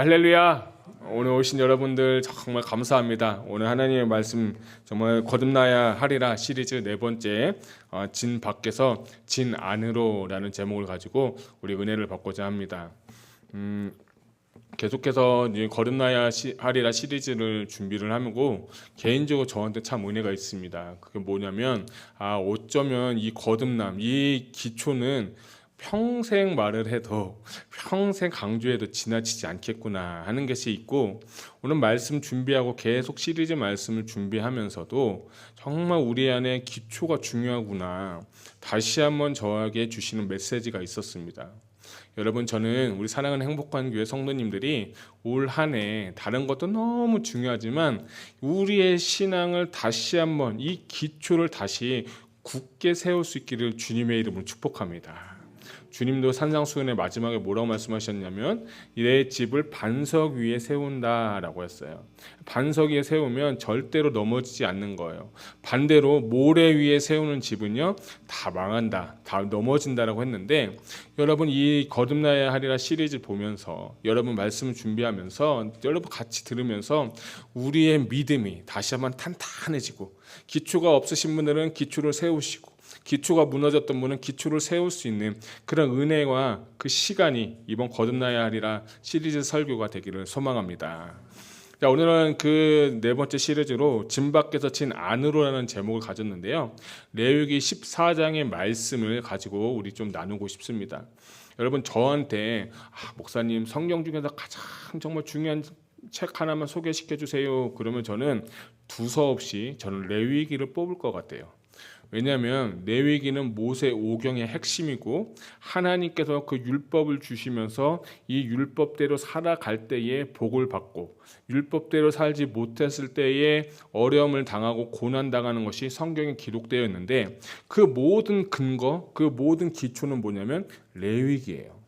할렐루야! 오늘 오신 여러분들 정말 감사합니다. 오늘 하나님의 말씀 정말 거듭나야 하리라 시리즈 네 번째 진 밖에서 진 안으로라는 제목을 가지고 우리 은혜를 받고자 합니다. 계속해서 이제 거듭나야 하리라 시리즈를 준비를 하고 개인적으로 저한테 참 은혜가 있습니다. 그게 뭐냐면 어쩌면 이 거듭남, 이 기초는 평생 말을 해도 평생 강조해도 지나치지 않겠구나 하는 것이 있고, 오늘 말씀 준비하고 계속 시리즈 말씀을 준비하면서도 정말 우리 안에 기초가 중요하구나 다시 한번 저에게 주시는 메시지가 있었습니다. 여러분, 저는 우리 사랑하는 행복한 교회 성도님들이 올 한 해 다른 것도 너무 중요하지만 우리의 신앙을 다시 한번 이 기초를 다시 굳게 세울 수 있기를 주님의 이름으로 축복합니다. 주님도 산상수훈의 마지막에 뭐라고 말씀하셨냐면 내 집을 반석 위에 세운다라고 했어요. 반석 위에 세우면 절대로 넘어지지 않는 거예요. 반대로 모래 위에 세우는 집은요 다 망한다, 다 넘어진다라고 했는데, 여러분 이 거듭나야 하리라 시리즈 보면서 여러분 말씀 준비하면서 여러분 같이 들으면서 우리의 믿음이 다시 한번 탄탄해지고, 기초가 없으신 분들은 기초를 세우시고 기초가 무너졌던 분은 기초를 세울 수 있는 그런 은혜와 그 시간이 이번 거듭나야 하리라 시리즈 설교가 되기를 소망합니다. 자, 오늘은 그 네 번째 시리즈로 진 밖에서 진 안으로라는 제목을 가졌는데요. 레위기 14장의 말씀을 가지고 우리 좀 나누고 싶습니다. 여러분, 저한테 목사님 성경 중에서 가장 정말 중요한 책 하나만 소개시켜 주세요 그러면 저는 두서없이 저는 레위기를 뽑을 것 같아요. 왜냐하면 레위기는 모세 오경의 핵심이고, 하나님께서 그 율법을 주시면서 이 율법대로 살아갈 때에 복을 받고, 율법대로 살지 못했을 때에 어려움을 당하고 고난당하는 것이 성경에 기록되어 있는데, 그 모든 근거, 그 모든 기초는 뭐냐면 레위기예요.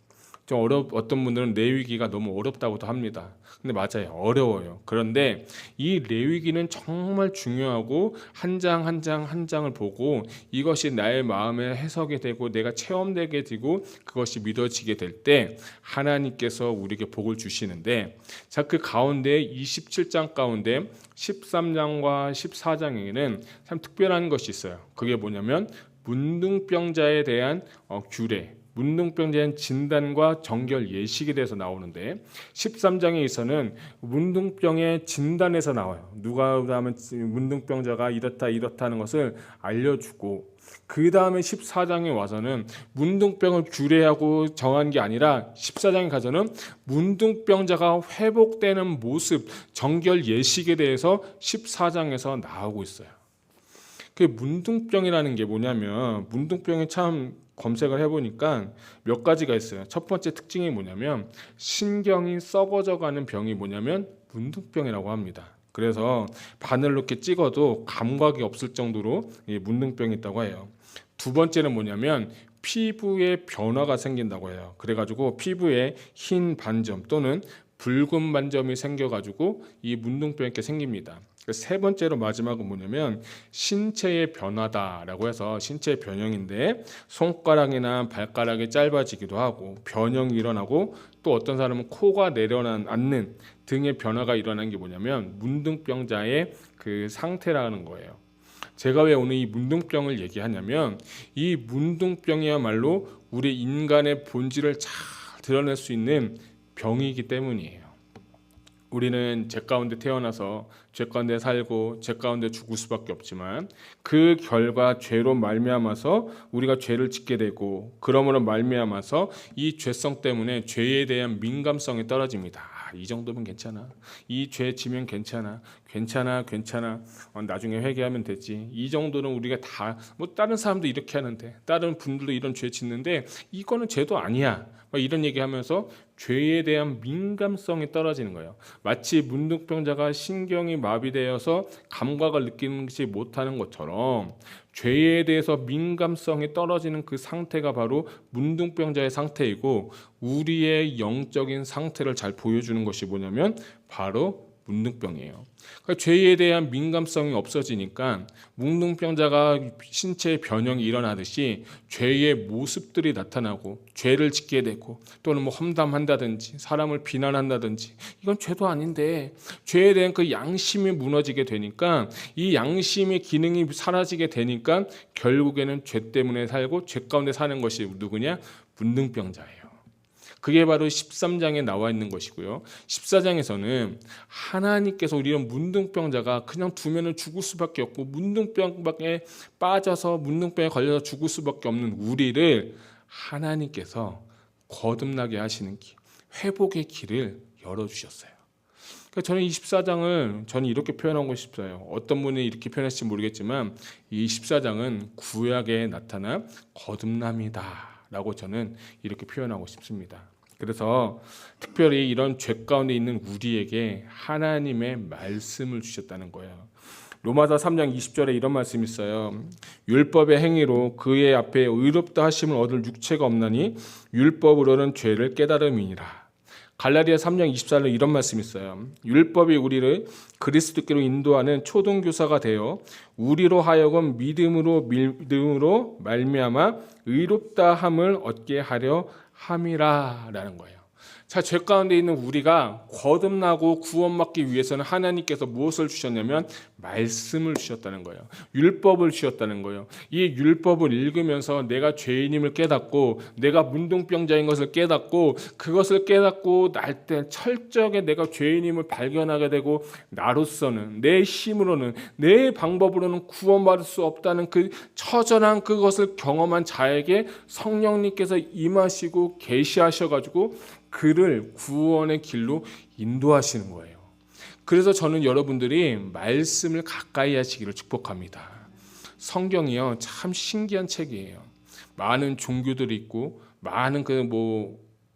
어떤 분들은 레위기가 너무 어렵다고도 합니다. 근데 맞아요, 어려워요. 그런데 이 레위기는 정말 중요하고 한 장 한 장 한 장을 보고 이것이 나의 마음에 해석이 되고 내가 체험되게 되고 그것이 믿어지게 될 때 하나님께서 우리에게 복을 주시는데, 자, 그 가운데 27장 가운데 13장과 14장에는 참 특별한 것이 있어요. 그게 뭐냐면 문둥병자에 대한 규례, 문둥병자에 대한 진단과 정결 예식에 대해서 나오는데, 13장에서는 문둥병의 진단에서 나와요. 누가 하면 문둥병자가 이렇다 하는 것을 알려주고, 그 다음에 14장에 와서는 문둥병을 규례하고 정한 게 아니라 14장에 가서는 문둥병자가 회복되는 모습, 정결 예식에 대해서 14장에서 나오고 있어요. 그 문둥병이라는 게 뭐냐면, 문둥병이 참 검색을 해보니까 몇 가지가 있어요. 첫 번째 특징이 뭐냐면 신경이 썩어져가는 병이 뭐냐면 문둥병이라고 합니다. 그래서 바늘 이렇게 찍어도 감각이 없을 정도로 문둥병이 있다고 해요. 두 번째는 뭐냐면 피부에 변화가 생긴다고 해요. 그래가지고 피부에 흰 반점 또는 붉은 반점이 생겨가지고 이 문둥병이 이렇게 생깁니다. 세 번째로 마지막은 뭐냐면 신체의 변화다라고 해서 신체의 변형인데, 손가락이나 발가락이 짧아지기도 하고 변형이 일어나고, 또 어떤 사람은 코가 내려앉는 등의 변화가 일어나는 게 뭐냐면 문둥병자의 그 상태라는 거예요. 제가 왜 오늘 이 문둥병을 얘기하냐면 이 문둥병이야말로 우리 인간의 본질을 잘 드러낼 수 있는 병이기 때문이에요. 우리는 죄 가운데 태어나서 죄 가운데 살고 죄 가운데 죽을 수밖에 없지만, 그 결과 죄로 말미암아서 우리가 죄를 짓게 되고, 그러므로 말미암아서 이 죄성 때문에 죄에 대한 민감성이 떨어집니다. 이 정도면 괜찮아, 이 죄 지면 괜찮아, 나중에 회개하면 되지, 이 정도는 우리가 다, 다른 사람도 이렇게 하는데, 다른 분들도 이런 죄 짓는데 이거는 죄도 아니야, 이런 얘기하면서 죄에 대한 민감성이 떨어지는 거예요. 마치 문둥병자가 신경이 마비되어서 감각을 느끼지 못하는 것처럼 죄에 대해서 민감성이 떨어지는 그 상태가 바로 문둥병자의 상태이고, 우리의 영적인 상태를 잘 보여주는 것이 뭐냐면 바로 문둥병이에요. 그러니까 죄에 대한 민감성이 없어지니까 문둥병자가 신체의 변형이 일어나듯이 죄의 모습들이 나타나고 죄를 짓게 되고 또는 뭐 험담한다든지 사람을 비난한다든지 이건 죄도 아닌데 죄에 대한 그 양심이 무너지게 되니까 이 양심의 기능이 사라지게 되니까 결국에는 죄 때문에 살고 죄 가운데 사는 것이 누구냐? 문둥병자예요. 그게 바로 13장에 나와 있는 것이고요. 14장에서는 하나님께서 우리는 문둥병자가 그냥 두면은 죽을 수밖에 없고 문둥병에 빠져서 문둥병에 걸려서 죽을 수밖에 없는 우리를 하나님께서 거듭나게 하시는 길, 회복의 길을 열어주셨어요. 그러니까 저는 이 14장을 저는 이렇게 표현하고 싶어요. 어떤 분이 이렇게 표현했을지 모르겠지만 이 14장은 구약에 나타난 거듭남이다 라고 저는 이렇게 표현하고 싶습니다. 그래서 특별히 이런 죄 가운데 있는 우리에게 하나님의 말씀을 주셨다는 거예요. 로마서 3장 20절에 이런 말씀이 있어요. 율법의 행위로 그의 앞에 의롭다 하심을 얻을 육체가 없나니 율법으로는 죄를 깨달음이니라. 갈라디아 3장 24절에 이런 말씀이 있어요. 율법이 우리를 그리스도께로 인도하는 초등교사가 되어 우리로 하여금 믿음으로 말미암아 의롭다함을 얻게 하려 함이라라는 거예요. 자, 죄 가운데 있는 우리가 거듭나고 구원받기 위해서는 하나님께서 무엇을 주셨냐면 말씀을 주셨다는 거예요. 율법을 주셨다는 거예요. 이 율법을 읽으면서 내가 죄인임을 깨닫고 내가 문둥병자인 것을 깨닫고 그것을 깨닫고 날 때 철저하게 내가 죄인임을 발견하게 되고 나로서는 내 힘으로는 내 방법으로는 구원받을 수 없다는 그 처절한 그것을 경험한 자에게 성령님께서 임하시고 계시하셔가지고 그를 구원의 길로 인도하시는 거예요. 그래서 저는 여러분들이 말씀을 가까이 하시기를 축복합니다. 성경이요 참 신기한 책이에요. 많은 종교들이 있고 많은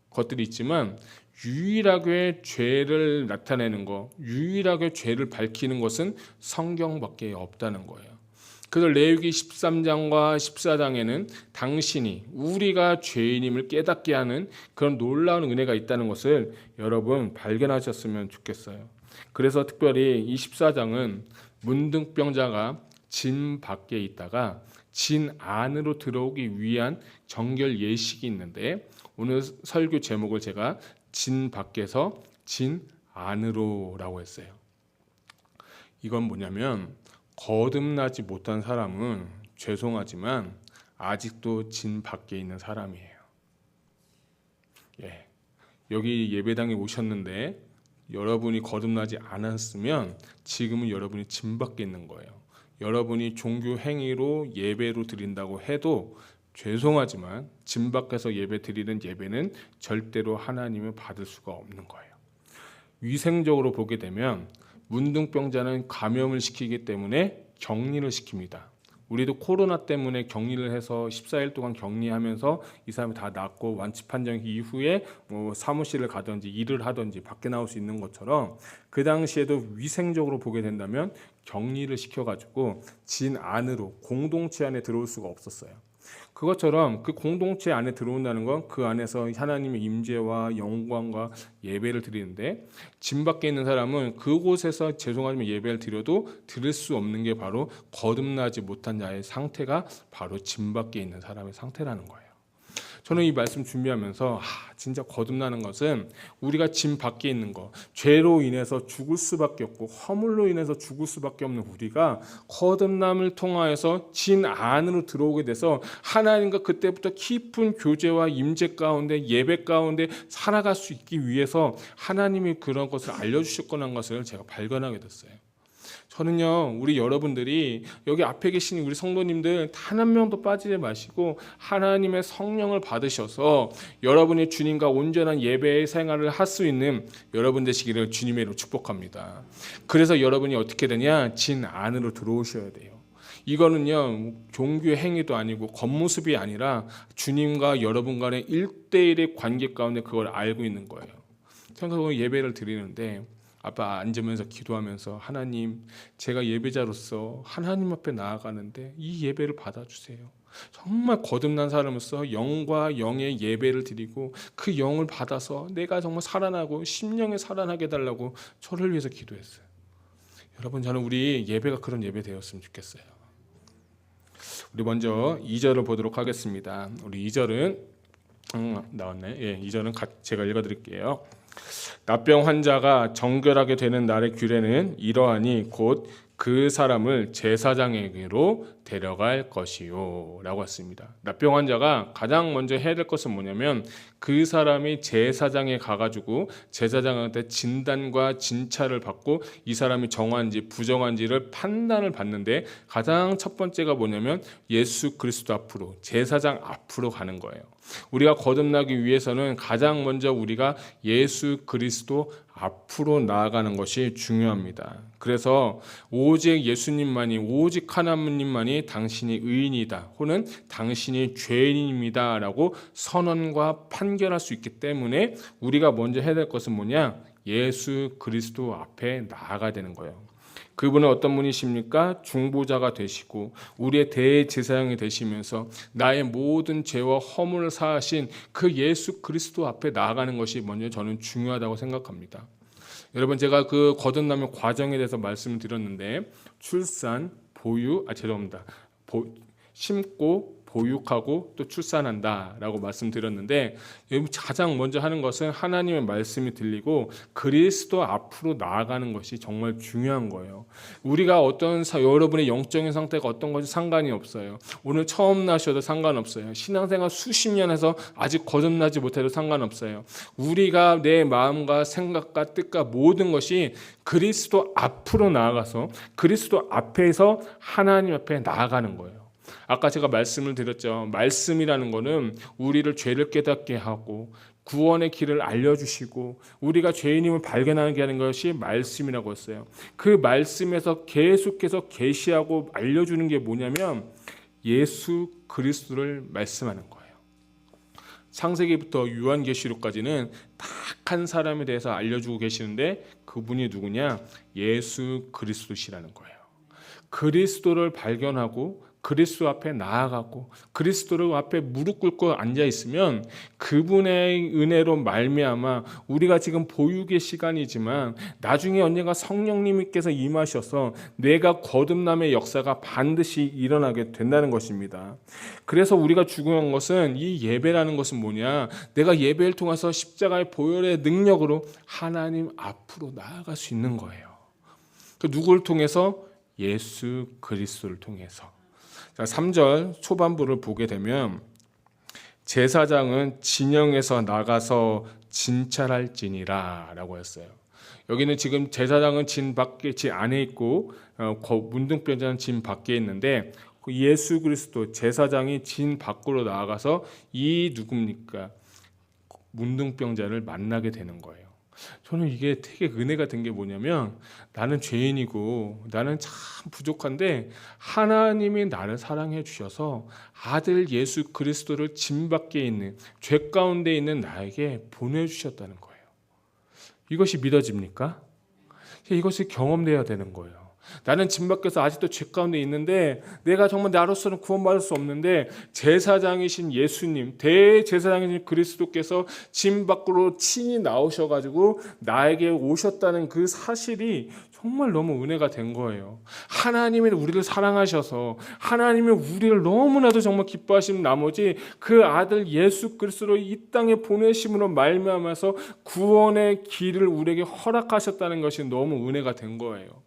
것들이 있지만 유일하게 죄를 나타내는 것, 유일하게 죄를 밝히는 것은 성경밖에 없다는 거예요. 그래서 레위기 13장과 14장에는 당신이 우리가 죄인임을 깨닫게 하는 그런 놀라운 은혜가 있다는 것을 여러분 발견하셨으면 좋겠어요. 그래서 특별히 이 14장은 문둥병자가 진 밖에 있다가 진 안으로 들어오기 위한 정결 예식이 있는데 오늘 설교 제목을 제가 진 밖에서 진 안으로라고 했어요. 이건 뭐냐면 거듭나지 못한 사람은 죄송하지만 아직도 진 밖에 있는 사람이에요. 여기 예배당에 오셨는데 여러분이 거듭나지 않았으면 지금은 여러분이 진 밖에 있는 거예요. 여러분이 종교 행위로 예배로 드린다고 해도 죄송하지만 진 밖에서 예배 드리는 예배는 절대로 하나님을 받을 수가 없는 거예요. 위생적으로 보게 되면 문둥병자는 감염을 시키기 때문에 격리를 시킵니다. 우리도 코로나 때문에 격리를 해서 14일 동안 격리하면서 이 사람이 다 낫고 완치 판정 이후에 사무실을 가든지 일을 하든지 밖에 나올 수 있는 것처럼 그 당시에도 위생적으로 보게 된다면 격리를 시켜가지고 진 안으로 공동체 안에 들어올 수가 없었어요. 그것처럼 그 공동체 안에 들어온다는 건 그 안에서 하나님의 임재와 영광과 예배를 드리는데 진 밖에 있는 사람은 그곳에서 죄송하지만 예배를 드려도 드릴 수 없는 게 바로 거듭나지 못한 자의 상태가 바로 진 밖에 있는 사람의 상태라는 거예요. 저는 이 말씀 준비하면서 진짜 거듭나는 것은 우리가 진 밖에 있는 것, 죄로 인해서 죽을 수밖에 없고 허물로 인해서 죽을 수밖에 없는 우리가 거듭남을 통하여서 진 안으로 들어오게 돼서 하나님과 그때부터 깊은 교제와 임재 가운데 예배 가운데 살아갈 수 있기 위해서 하나님이 그런 것을 알려주셨거나 한 것을 제가 발견하게 됐어요. 저는요 우리 여러분들이 여기 앞에 계신 우리 성도님들 단 한 명도 빠지지 마시고 하나님의 성령을 받으셔서 여러분이 주님과 온전한 예배의 생활을 할 수 있는 여러분 되시기를 주님의 이름으로 축복합니다. 그래서 여러분이 어떻게 되냐? 진 안으로 들어오셔야 돼요. 이거는요 종교 행위도 아니고 겉모습이 아니라 주님과 여러분 간의 1대1의 관계 가운데 그걸 알고 있는 거예요. 그래서 예배를 드리는데 아빠 앉으면서 기도하면서 하나님, 제가 예배자로서 하나님 앞에 나아가는데 이 예배를 받아주세요. 정말 거듭난 사람으로서 영과 영의 예배를 드리고 그 영을 받아서 내가 정말 살아나고 심령에 살아나게 해달라고 저를 위해서 기도했어요. 여러분, 저는 우리 예배가 그런 예배 되었으면 좋겠어요. 우리 먼저 2절을 보도록 하겠습니다. 우리 2절은 나왔네. 예, 2절은 제가 읽어드릴게요. 납병 환자가 정결하게 되는 날의 규례는 이러하니 곧 그 사람을 제사장에게로 데려갈 것이요 라고 했습니다. 납병 환자가 가장 먼저 해야 될 것은 뭐냐면 그 사람이 제사장에 가가지고 제사장한테 진단과 진찰을 받고 이 사람이 정한지 부정한지를 판단을 받는데 가장 첫 번째가 뭐냐면 예수 그리스도 앞으로, 제사장 앞으로 가는 거예요. 우리가 거듭나기 위해서는 가장 먼저 우리가 예수 그리스도 앞으로 나아가는 것이 중요합니다. 그래서 오직 예수님만이, 오직 하나님만이 당신이 의인이다 혹은 당신이 죄인입니다 라고 선언과 판결할 수 있기 때문에 우리가 먼저 해야 될 것은 뭐냐? 예수 그리스도 앞에 나아가야 되는 거예요. 그분은 어떤 분이십니까? 중보자가 되시고 우리의 대제사장이 되시면서 나의 모든 죄와 허물을 사하신 그 예수 그리스도 앞에 나아가는 것이 먼저 저는 중요하다고 생각합니다. 여러분, 제가 그 거듭남의 과정에 대해서 말씀을 드렸는데 출산, 심고 보육하고 또 출산한다라고 말씀드렸는데 가장 먼저 하는 것은 하나님의 말씀이 들리고 그리스도 앞으로 나아가는 것이 정말 중요한 거예요. 우리가 여러분의 영적인 상태가 어떤 것이 상관이 없어요. 오늘 처음 나셔도 상관없어요. 신앙생활 수십 년 해서 아직 거듭나지 못해도 상관없어요. 우리가 내 마음과 생각과 뜻과 모든 것이 그리스도 앞으로 나아가서 그리스도 앞에서 하나님 앞에 나아가는 거예요. 아까 제가 말씀을 드렸죠. 말씀이라는 거는 우리를 죄를 깨닫게 하고 구원의 길을 알려주시고 우리가 죄인임을 발견하게 하는 것이 말씀이라고 했어요. 그 말씀에서 계속해서 계시하고 알려주는 게 뭐냐면 예수 그리스도를 말씀하는 거예요. 창세기부터 요한계시록까지는 딱 한 사람에 대해서 알려주고 계시는데 그분이 누구냐? 예수 그리스도시라는 거예요. 그리스도를 발견하고 그리스도 앞에 나아가고 그리스도 앞에 무릎 꿇고 앉아 있으면 그분의 은혜로 말미암아 우리가 지금 보육의 시간이지만 나중에 언젠가 성령님께서 임하셔서 내가 거듭남의 역사가 반드시 일어나게 된다는 것입니다. 그래서 우리가 중요한 것은 이 예배라는 것은 뭐냐? 내가 예배를 통해서 십자가의 보혈의 능력으로 하나님 앞으로 나아갈 수 있는 거예요. 그 누구를 통해서? 예수 그리스도를 통해서. 3절 초반부를 보게 되면 제사장은 진영에서 나가서 진찰할지니라 라고 했어요. 여기는 지금 제사장은 진 안에 있고 문둥병자는 진 밖에 있는데 예수 그리스도 제사장이 진 밖으로 나아가서 이 누굽니까? 문둥병자를 만나게 되는 거예요. 저는 이게 되게 은혜가 된 게 뭐냐면 나는 죄인이고 나는 참 부족한데 하나님이 나를 사랑해 주셔서 아들 예수 그리스도를 진 밖에 있는 죄 가운데 있는 나에게 보내주셨다는 거예요. 이것이 믿어집니까? 이것이 경험돼야 되는 거예요. 나는 진 밖에서 아직도 죄 가운데 있는데 내가 정말 나로서는 구원받을 수 없는데 제사장이신 예수님, 대제사장이신 그리스도께서 진 밖으로 친히 나오셔가지고 나에게 오셨다는 그 사실이 정말 너무 은혜가 된 거예요. 하나님이 우리를 사랑하셔서 하나님이 우리를 너무나도 정말 기뻐하신 나머지 그 아들 예수 그리스도를 이 땅에 보내심으로 말미암아서 구원의 길을 우리에게 허락하셨다는 것이 너무 은혜가 된 거예요.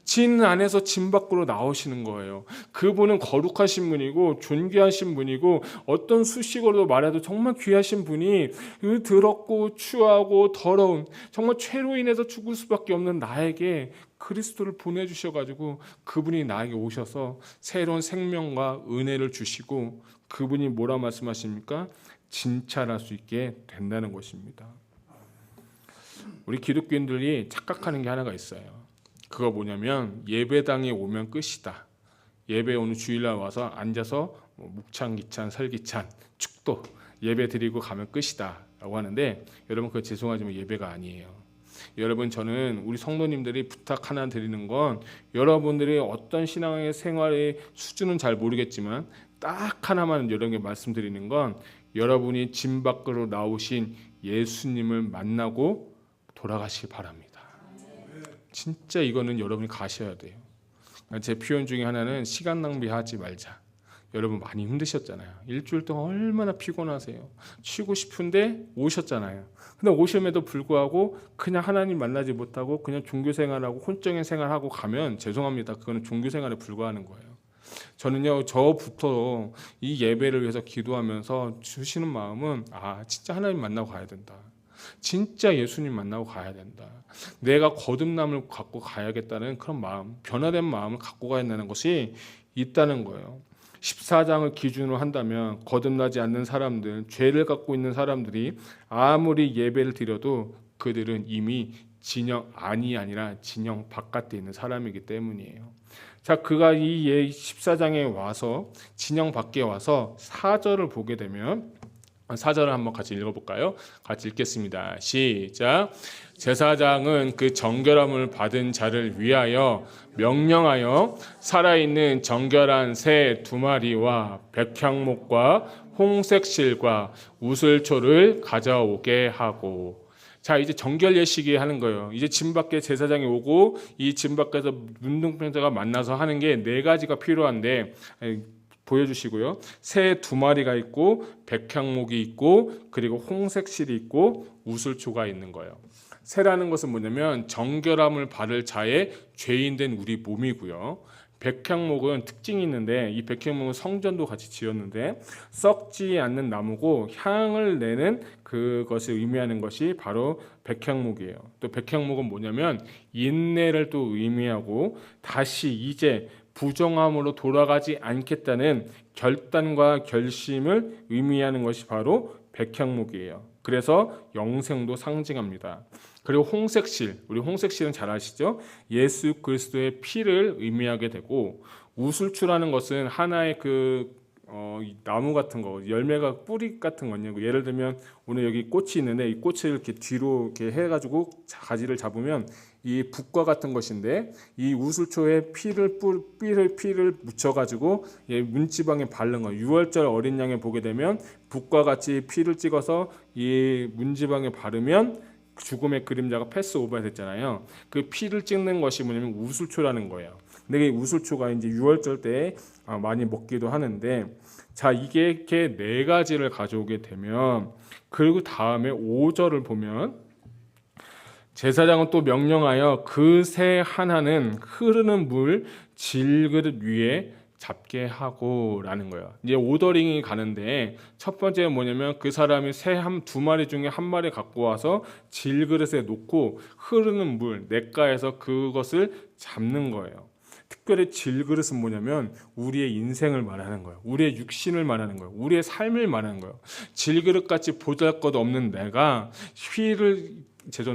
진 안에서 진 밖으로 나오시는 거예요. 그분은 거룩하신 분이고 존귀하신 분이고 어떤 수식어로 말해도 정말 귀하신 분이 더럽고 추하고 더러운 정말 죄로 인해서 죽을 수밖에 없는 나에게 그리스도를 보내주셔가지고 그분이 나에게 오셔서 새로운 생명과 은혜를 주시고 그분이 뭐라 말씀하십니까? 진찰할 수 있게 된다는 것입니다. 우리 기독교인들이 착각하는 게 하나가 있어요. 그거 뭐냐면 예배당에 오면 끝이다. 예배 오늘 주일날 와서 앉아서 묵찬, 기찬, 설기찬, 축도 예배 드리고 가면 끝이다 라고 하는데 여러분 그거 죄송하지만 예배가 아니에요. 여러분, 저는 우리 성도님들이 부탁 하나 드리는 건, 여러분들이 어떤 신앙의 생활의 수준은 잘 모르겠지만 딱 하나만 여러분께 말씀드리는 건, 여러분이 집 밖으로 나오신 예수님을 만나고 돌아가시기 바랍니다. 진짜 이거는 여러분이 가셔야 돼요. 제 표현 중에 하나는 시간 낭비하지 말자. 여러분 많이 힘드셨잖아요. 일주일 동안 얼마나 피곤하세요. 쉬고 싶은데 오셨잖아요. 근데 오심에도 불구하고 그냥 하나님 만나지 못하고 그냥 종교생활하고 혼적인 생활하고 가면 죄송합니다. 그거는 종교생활에 불과하는 거예요. 저는요, 저부터 이 예배를 위해서 기도하면서 주시는 마음은, 진짜 하나님 만나고 가야 된다. 진짜 예수님 만나고 가야 된다. 내가 거듭남을 갖고 가야겠다는 그런 마음, 변화된 마음을 갖고 가야 된다는 것이 있다는 거예요. 14장을 기준으로 한다면 거듭나지 않는 사람들, 죄를 갖고 있는 사람들이 아무리 예배를 드려도 그들은 이미 진영 안이 아니라 진영 바깥에 있는 사람이기 때문이에요. 자, 그가 이 14장에 와서 진영 밖에 와서 4절을 보게 되면, 4절을 한번 같이 읽어볼까요? 같이 읽겠습니다. 시작. 제사장은 그 정결함을 받은 자를 위하여 명령하여 살아있는 정결한 새 2마리와 백향목과 홍색실과 우슬초를 가져오게 하고. 자, 이제 정결 예식이 하는 거예요. 이제 진 밖에 제사장이 오고 이 진 밖에서 문둥병자가 만나서 하는 게 4가지가 필요한데, 보여주시고요. 새 2마리가 있고 백향목이 있고 그리고 홍색실이 있고 우슬초가 있는 거예요. 새라는 것은 뭐냐면 정결함을 받을 자의 죄인된 우리 몸이고요. 백향목은 특징이 있는데, 이 백향목은 성전도 같이 지었는데 썩지 않는 나무고 향을 내는 그것을 의미하는 것이 바로 백향목이에요. 또 백향목은 뭐냐면 인내를 또 의미하고 다시 이제 부정함으로 돌아가지 않겠다는 결단과 결심을 의미하는 것이 바로 백향목이에요. 그래서 영생도 상징합니다. 그리고 홍색실, 우리 홍색실은 잘 아시죠? 예수 그리스도의 피를 의미하게 되고, 우슬초라는 것은 하나의 나무 같은 거, 열매가 뿌리 같은 거냐. 예를 들면 오늘 여기 꽃이 있는데 이 꽃을 이렇게 뒤로 이렇게 해가지고 가지를 잡으면 이 붓과 같은 것인데, 이 우슬초에 피를 묻혀가지고 문지방에 바른 거. 6월절 어린 양에 보게 되면 붓과 같이 피를 찍어서 이 문지방에 바르면 죽음의 그림자가 패스오버 됐잖아요. 그 피를 찍는 것이 뭐냐면 우슬초라는 거예요. 근데 이 우슬초가 이제 6월절 때 많이 먹기도 하는데, 자, 이게 이렇게 4가지를 가져오게 되면, 그리고 다음에 5절을 보면 제사장은 또 명령하여 그 새 하나는 흐르는 물 질그릇 위에 잡게 하고 라는 거예요. 이제 오더링이 가는데, 첫 번째는 뭐냐면 그 사람이 새 2마리 중에 1마리 갖고 와서 질그릇에 놓고 흐르는 물 냇가에서 그것을 잡는 거예요. 특별히 질그릇은 뭐냐면 우리의 인생을 말하는 거예요. 우리의 육신을 말하는 거예요. 우리의 삶을 말하는 거예요. 질그릇같이 보잘것없는 내가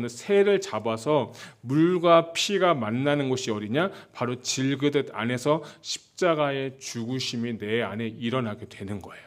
새를 잡아서 물과 피가 만나는 곳이 어디냐? 바로 질그릇 안에서 십자가의 죽으심이 내 안에 일어나게 되는 거예요.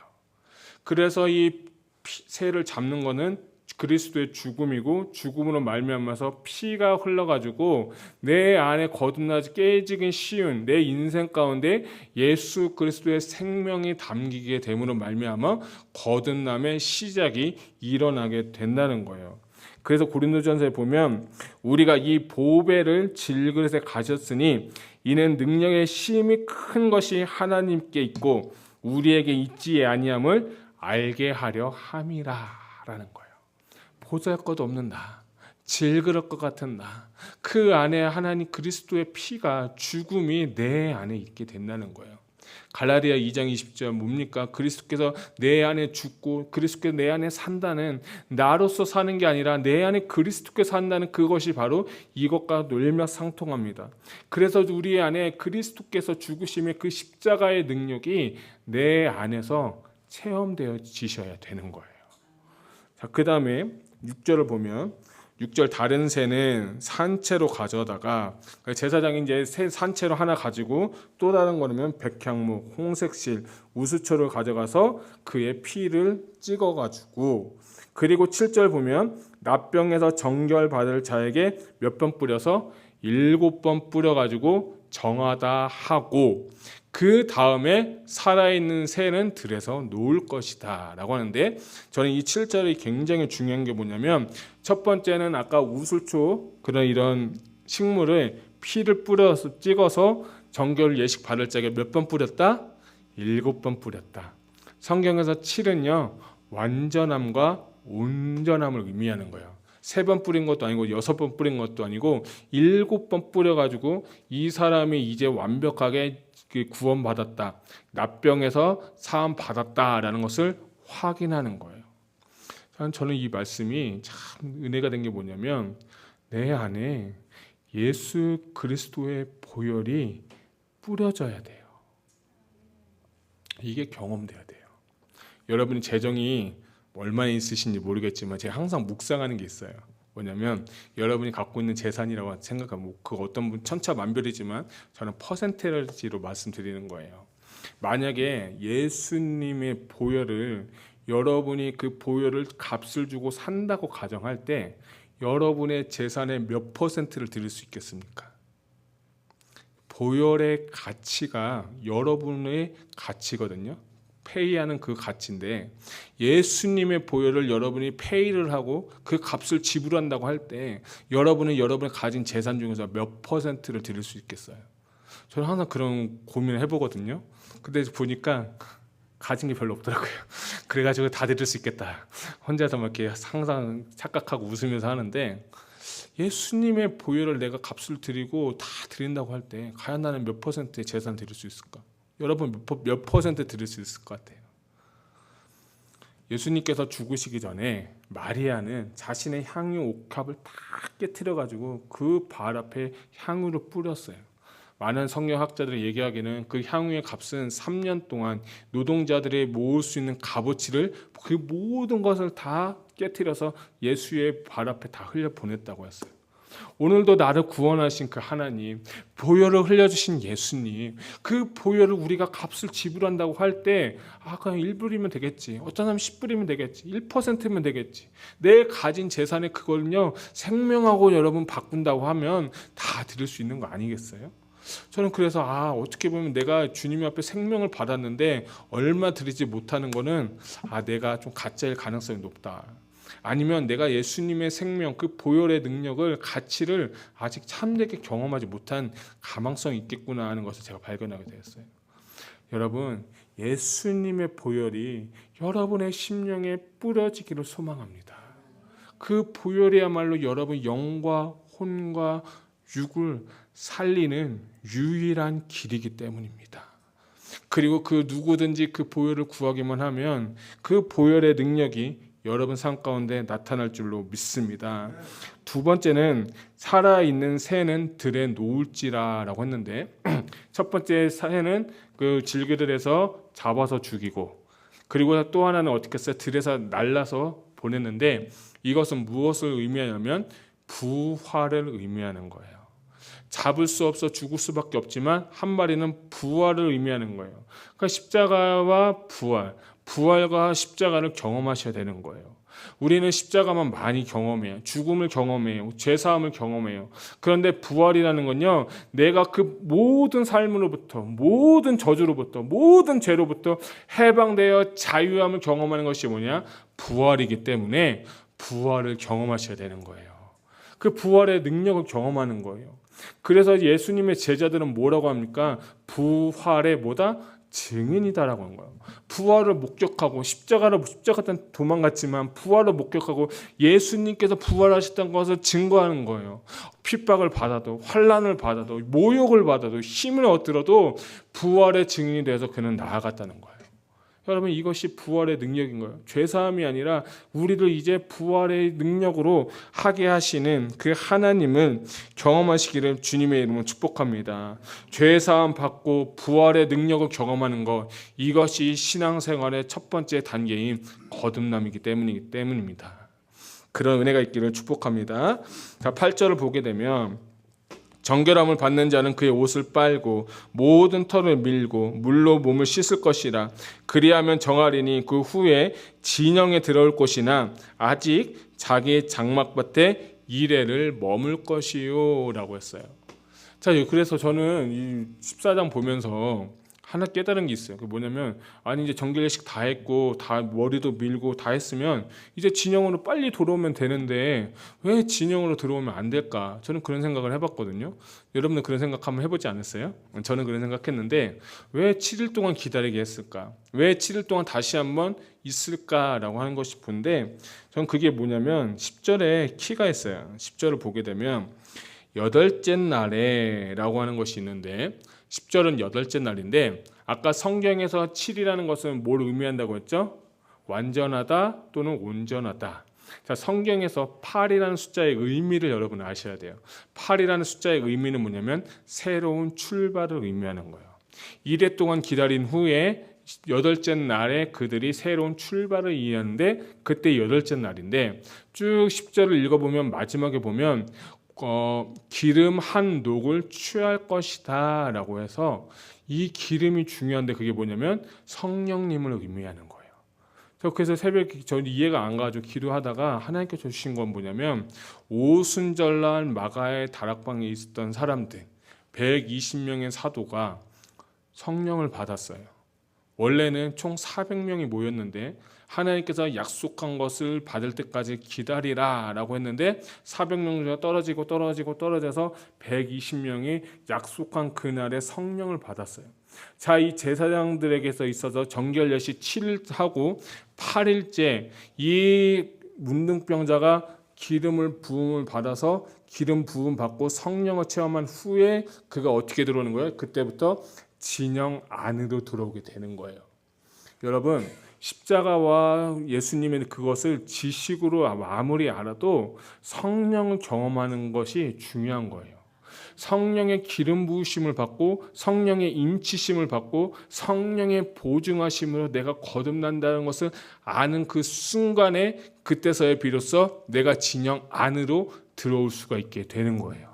그래서 이 새를 잡는 거는 그리스도의 죽음이고, 죽음으로 말미암아서 피가 흘러가지고 내 안에 거듭나지 깨지기 쉬운 내 인생 가운데 예수 그리스도의 생명이 담기게 됨으로 말미암아 거듭남의 시작이 일어나게 된다는 거예요. 그래서 고린도전서에 보면 우리가 이 보배를 질그릇에 가졌으니 이는 능력의 심히 큰 것이 하나님께 있고 우리에게 있지 아니함을 알게 하려 함이라라는 거예요. 보잘것없는 나, 질그릇것 같은 나, 그 안에 하나님 그리스도의 피가, 죽음이 내 안에 있게 된다는 거예요. 갈라디아 2장 20절 뭡니까? 그리스도께서 내 안에 죽고 그리스도께서 내 안에 산다는, 나로서 사는 게 아니라 내 안에 그리스도께서 산다는 그것이 바로 이것과 일맥상통합니다. 그래서 우리 안에 그리스도께서 죽으심의 그 십자가의 능력이 내 안에서 체험되어지셔야 되는 거예요. 자, 그 다음에 6절을 보면 6절 다른 새는 산채로 가져다가, 제사장이 이제 새 산채로 하나 가지고 또 다른 거는 백향목, 홍색실, 우수초를 가져가서 그의 피를 찍어가지고, 그리고 7절 보면 납병에서 정결받을 자에게 몇 번 뿌려서 7번 뿌려가지고 정하다 하고, 그 다음에 살아있는 새는 들에서 놓을 것이다 라고 하는데, 저는 이 7절이 굉장히 중요한 게 뭐냐면, 첫 번째는 아까 우슬초 그런 이런 식물을 피를 뿌려서 찍어서 정결 예식 받을 자에게 몇 번 뿌렸다? 7번 뿌렸다. 성경에서 7은요 완전함과 온전함을 의미하는 거예요. 3번 뿌린 것도 아니고 6번 뿌린 것도 아니고 7번 뿌려가지고 이 사람이 이제 완벽하게 구원받았다, 납병에서 사함 받았다라는 것을 확인하는 거예요. 저는 이 말씀이 참 은혜가 된 게 뭐냐면, 내 안에 예수 그리스도의 보혈이 뿌려져야 돼요. 이게 경험돼야 돼요. 여러분이 재정이 얼마나 있으신지 모르겠지만 제가 항상 묵상하는 게 있어요. 뭐냐면, 여러분이 갖고 있는 재산이라고 생각하면 그 어떤 분 천차만별이지만 저는 퍼센테이지로 말씀드리는 거예요. 만약에 예수님의 보혈을, 여러분이 그 보혈을 값을 주고 산다고 가정할 때 여러분의 재산의 몇 퍼센트를 드릴 수 있겠습니까? 보혈의 가치가 여러분의 가치거든요. 페이하는 그 가치인데, 예수님의 보혈을 여러분이 페이를 하고 그 값을 지불한다고 할 때 여러분은 여러분이 가진 재산 중에서 몇 퍼센트를 드릴 수 있겠어요? 저는 항상 그런 고민을 해보거든요. 근데 보니까 가진 게 별로 없더라고요. 그래가지고 다 드릴 수 있겠다, 혼자서 막 이렇게 항상 착각하고 웃으면서 하는데, 예수님의 보혈을 내가 값을 드리고 다 드린다고 할 때 과연 나는 몇 퍼센트의 재산을 드릴 수 있을까? 여러분 몇 퍼센트 드릴 수 있을 것 같아요? 예수님께서 죽으시기 전에 마리아는 자신의 향유 옥합을 다 깨트려가지고 그 발 앞에 향유를 뿌렸어요. 많은 성경학자들이 얘기하기는 그 향유의 값은 3년 동안 노동자들이 모을 수 있는 값어치를, 그 모든 것을 다 깨트려서 예수의 발 앞에 다 흘려보냈다고 했어요. 오늘도 나를 구원하신 그 하나님, 보혈을 흘려주신 예수님, 그 보혈을 우리가 값을 지불한다고 할 때 그냥 1불이면 되겠지, 어떤 사람은 10불이면 되겠지, 1%면 되겠지, 내 가진 재산의 그걸요 생명하고 여러분 바꾼다고 하면 다 드릴 수 있는 거 아니겠어요? 저는 그래서 어떻게 보면 내가 주님 앞에 생명을 받았는데 얼마 드리지 못하는 거는 내가 좀 가짜일 가능성이 높다, 아니면 내가 예수님의 생명, 그 보혈의 능력을, 가치를 아직 참되게 경험하지 못한 가망성이 있겠구나 하는 것을 제가 발견하게 되었어요. 여러분, 예수님의 보혈이 여러분의 심령에 뿌려지기를 소망합니다. 그 보혈이야말로 여러분 영과 혼과 육을 살리는 유일한 길이기 때문입니다. 그리고 그 누구든지 그 보혈을 구하기만 하면 그 보혈의 능력이 여러분 삶 가운데 나타날 줄로 믿습니다. 두 번째는 살아있는 새는 들에 놓을지라 라고 했는데, 첫 번째 새는 그 질그들에서 잡아서 죽이고, 그리고 또 하나는 어떻게 했어요? 들에서 날라서 보냈는데, 이것은 무엇을 의미하냐면 부활을 의미하는 거예요. 잡을 수 없어 죽을 수밖에 없지만 한 마리는 부활을 의미하는 거예요. 그러니까 십자가와 부활과 십자가를 경험하셔야 되는 거예요. 우리는 십자가만 많이 경험해요. 죽음을 경험해요. 죄사함을 경험해요. 그런데 부활이라는 건요, 내가 그 모든 삶으로부터, 모든 저주로부터, 모든 죄로부터 해방되어 자유함을 경험하는 것이 뭐냐? 부활이기 때문에 부활을 경험하셔야 되는 거예요. 그 부활의 능력을 경험하는 거예요. 그래서 예수님의 제자들은 뭐라고 합니까? 부활의 뭐다? 증인이다라고 한 거예요. 부활을 목격하고 십자가 도망갔지만 부활을 목격하고 예수님께서 부활하셨다는 것을 증거하는 거예요. 핍박을 받아도, 환난을 받아도, 모욕을 받아도, 힘을 얻들어도 부활의 증인이 돼서 그는 나아갔다는 거예요. 여러분, 이것이 부활의 능력인 거예요. 죄사함이 아니라 우리를 이제 부활의 능력으로 하게 하시는 그 하나님을 경험하시기를 주님의 이름으로 축복합니다. 죄사함 받고 부활의 능력을 경험하는 것, 이것이 신앙생활의 첫 번째 단계인 거듭남이기 때문입니다. 그런 은혜가 있기를 축복합니다. 자, 8절을 보게 되면, 정결함을 받는 자는 그의 옷을 빨고 모든 털을 밀고 물로 몸을 씻을 것이라. 그리하면 정하리니 그 후에 진영에 들어올 것이나 아직 자기 장막밭에 이레를 머물 것이요 라고 했어요. 자, 그래서 저는 이 14장 보면서 하나 깨달은 게 있어요. 그게 뭐냐면, 아니 이제 정결례식 다 했고 다 머리도 밀고 다 했으면 이제 진영으로 빨리 돌아오면 되는데 왜 진영으로 들어오면 안 될까? 저는 그런 생각을 해봤거든요. 여러분들 그런 생각 한번 해보지 않았어요? 저는 그런 생각했는데 왜 7일 동안 기다리게 했을까? 왜 7일 동안 다시 한번 있을까라고 하는 것이 본데, 저는 그게 뭐냐면 10절에 키가 있어요. 10절을 보게 되면 여덟째 날에 라고 하는 것이 있는데, 10절은 여덟째 날인데, 아까 성경에서 7이라는 것은 뭘 의미한다고 했죠? 완전하다 또는 온전하다. 자, 성경에서 8이라는 숫자의 의미를 여러분 아셔야 돼요. 8이라는 숫자의 의미는 뭐냐면 새로운 출발을 의미하는 거예요. 이래 동안 기다린 후에 여덟째 날에 그들이 새로운 출발을 이해하는데, 그때 여덟째 날인데, 쭉 10절을 읽어보면 마지막에 보면 기름 한 녹을 취할 것이다 라고 해서, 이 기름이 중요한데 그게 뭐냐면 성령님을 의미하는 거예요. 그래서 새벽에 저는 이해가 안 가지고 기도하다가 하나님께서 주신 건 뭐냐면, 오순절날 마가의 다락방에 있었던 사람들 120명의 사도가 성령을 받았어요. 원래는 총 400명이 모였는데 하나님께서 약속한 것을 받을 때까지 기다리라 라고 했는데 400명 중에 떨어져서 120명이 약속한 그날에 성령을 받았어요. 자, 이 제사장들에게서 있어서 정결례식 7일하고 8일째 이 문둥병자가 기름을 부음을 받아서 기름 부음 받고 성령을 체험한 후에 그가 어떻게 들어오는 거예요? 그때부터 진영 안으로 들어오게 되는 거예요. 여러분, 십자가와 예수님의 그것을 지식으로 아무리 알아도 성령을 경험하는 것이 중요한 거예요. 성령의 기름 부으심을 받고 성령의 임치심을 받고 성령의 보증하심으로 내가 거듭난다는 것을 아는 그 순간에, 그때서야 비로소 내가 진영 안으로 들어올 수가 있게 되는 거예요.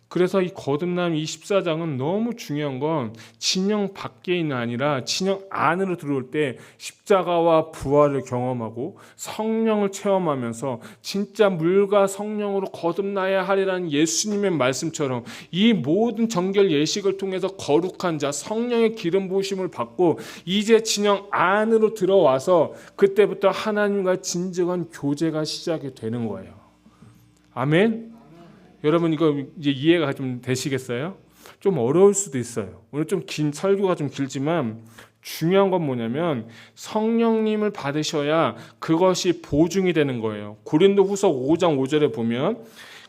그래서 이 거듭남 24장은 너무 중요한 건 진영 밖에 있는 아니라 진영 안으로 들어올 때 십자가와 부활을 경험하고 성령을 체험하면서 진짜 물과 성령으로 거듭나야 하리라는 예수님의 말씀처럼 이 모든 정결 예식을 통해서 거룩한 자 성령의 기름 부으심을 받고 이제 진영 안으로 들어와서 그때부터 하나님과 진정한 교제가 시작이 되는 거예요. 아멘. 여러분, 이거 이제 이해가 좀 되시겠어요? 좀 어려울 수도 있어요. 오늘 좀 긴 설교가 좀 길지만 중요한 건 뭐냐면 성령님을 받으셔야 그것이 보증이 되는 거예요. 고린도후서 5장 5절에 보면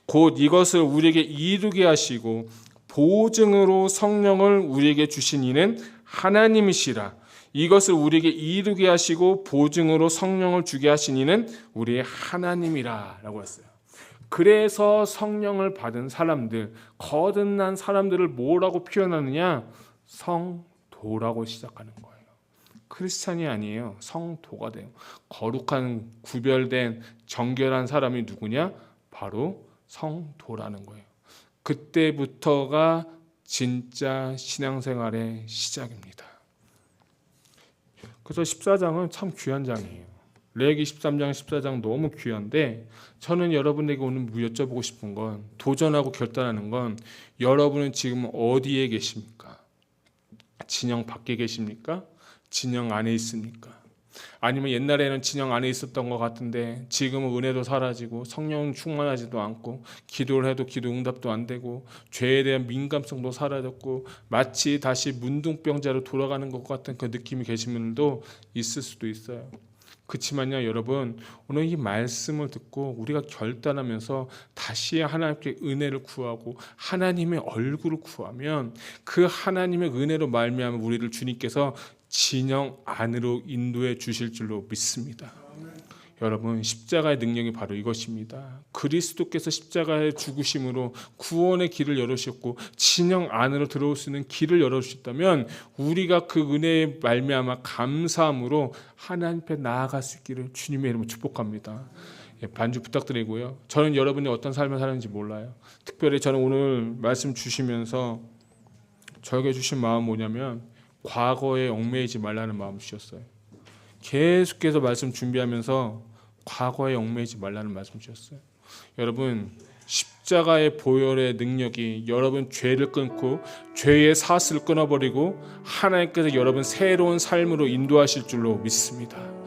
곧 이것을 우리에게 이루게 하시고 보증으로 성령을 우리에게 주신 이는 하나님이시라. 이것을 우리에게 이루게 하시고 보증으로 성령을 주게 하신 이는 우리의 하나님이라 라고 했어요. 그래서 성령을 받은 사람들, 거듭난 사람들을 뭐라고 표현하느냐? 성도라고 시작하는 거예요. 크리스찬이 아니에요. 성도가 돼요. 거룩한, 구별된, 정결한 사람이 누구냐? 바로 성도라는 거예요. 그때부터가 진짜 신앙생활의 시작입니다. 그래서 14장은 참 귀한 장이에요. 레위기 13장, 14장 너무 귀한데, 저는 여러분에게 오늘 여쭤보고 싶은 건, 도전하고 결단하는 건, 여러분은 지금 어디에 계십니까? 진영 밖에 계십니까? 진영 안에 있습니까? 아니면 옛날에는 진영 안에 있었던 것 같은데 지금은 은혜도 사라지고 성령 충만하지도 않고 기도를 해도 기도 응답도 안 되고 죄에 대한 민감성도 사라졌고 마치 다시 문둥병자로 돌아가는 것 같은 그 느낌이 계신 분들도 있을 수도 있어요. 그렇지만요, 여러분, 오늘 이 말씀을 듣고 우리가 결단하면서 다시 하나님께 은혜를 구하고 하나님의 얼굴을 구하면 그 하나님의 은혜로 말미암아 우리를 주님께서 진영 안으로 인도해 주실 줄로 믿습니다. 여러분, 십자가의 능력이 바로 이것입니다. 그리스도께서 십자가의 죽으심으로 구원의 길을 열으셨고 진영 안으로 들어올 수 있는 길을 열어주셨다면 우리가 그 은혜에 말미암아 감사함으로 하나님 앞에 나아갈 수 있기를 주님의 이름으로 축복합니다. 반주 부탁드리고요. 저는 여러분이 어떤 삶을 사는지 몰라요. 특별히 저는 오늘 말씀 주시면서 저에게 주신 마음 뭐냐면 과거에 얽매이지 말라는 마음을 주셨어요. 계속해서 말씀 준비하면서 과거에 얽매이지 말라는 말씀 주셨어요. 여러분, 십자가의 보혈의 능력이 여러분 죄를 끊고 죄의 사슬을 끊어버리고 하나님께서 여러분 새로운 삶으로 인도하실 줄로 믿습니다.